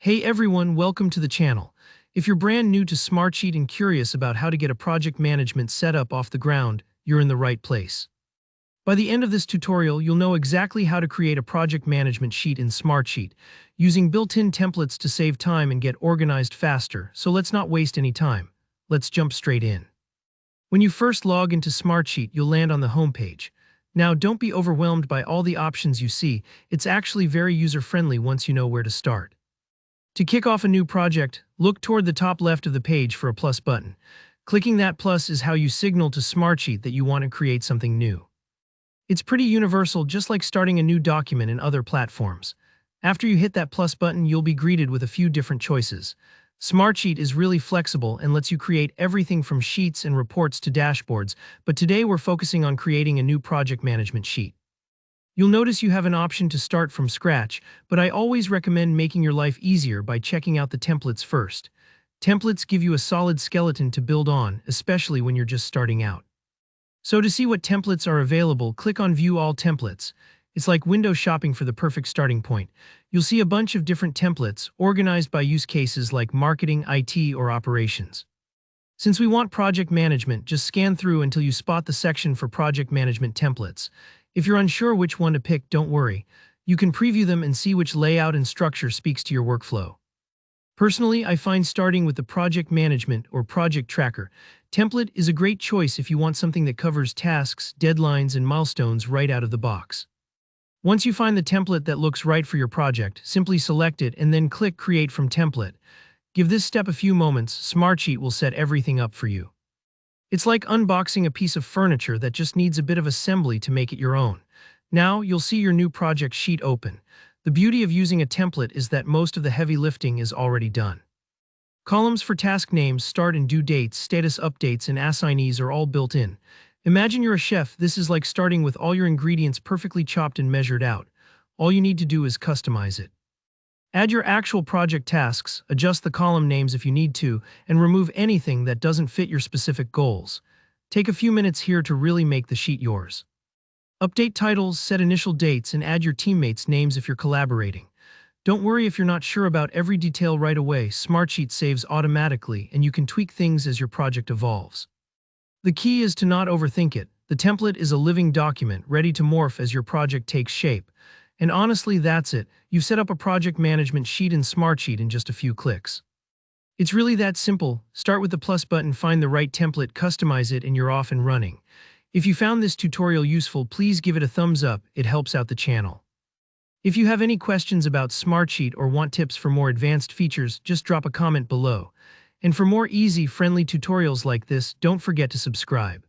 Hey everyone, welcome to the channel. If you're brand new to SmartSheet and curious about how to get a project management setup off the ground, you're in the right place. By the end of this tutorial, you'll know exactly how to create a project management sheet in SmartSheet, using built-in templates to save time and get organized faster. So let's not waste any time. Let's jump straight in. When you first log into SmartSheet, you'll land on the home page. Now, don't be overwhelmed by all the options you see. It's actually very user-friendly once you know where to start. To kick off a new project, look toward the top left of the page for a plus button. Clicking that plus is how you signal to SmartSheet that you want to create something new. It's pretty universal, just like starting a new document in other platforms. After you hit that plus button, you'll be greeted with a few different choices. SmartSheet is really flexible and lets you create everything from sheets and reports to dashboards, but today we're focusing on creating a new project management sheet. You'll notice you have an option to start from scratch, but I always recommend making your life easier by checking out the templates first. Templates give you a solid skeleton to build on, especially when you're just starting out. So to see what templates are available, click on View All Templates. It's like window shopping for the perfect starting point. You'll see a bunch of different templates, organized by use cases like marketing, IT, or operations. Since we want project management, just scan through until you spot the section for project management templates. If you're unsure which one to pick, don't worry. You can preview them and see which layout and structure speaks to your workflow. Personally, I find starting with the Project Management or Project Tracker template is a great choice if you want something that covers tasks, deadlines, and milestones right out of the box. Once you find the template that looks right for your project, simply select it and then click Create from Template. Give this step a few moments. SmartSheet will set everything up for you. It's like unboxing a piece of furniture that just needs a bit of assembly to make it your own. Now, you'll see your new project sheet open. The beauty of using a template is that most of the heavy lifting is already done. Columns for task names, start and due dates, status updates, and assignees are all built in. Imagine you're a chef. This is like starting with all your ingredients perfectly chopped and measured out. All you need to do is customize it. Add your actual project tasks, adjust the column names if you need to, and remove anything that doesn't fit your specific goals. Take a few minutes here to really make the sheet yours. Update titles, set initial dates, and add your teammates' names if you're collaborating. Don't worry if you're not sure about every detail right away. SmartSheet saves automatically, and you can tweak things as your project evolves. The key is to not overthink it. The template is a living document, ready to morph as your project takes shape. And honestly, that's it. You've set up a project management sheet in SmartSheet in just a few clicks. It's really that simple. Start with the plus button, find the right template, customize it, and you're off and running. If you found this tutorial useful, please give it a thumbs up. It helps out the channel. If you have any questions about SmartSheet or want tips for more advanced features, just drop a comment below. And for more easy, friendly tutorials like this, don't forget to subscribe.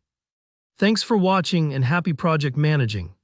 Thanks for watching and happy project managing.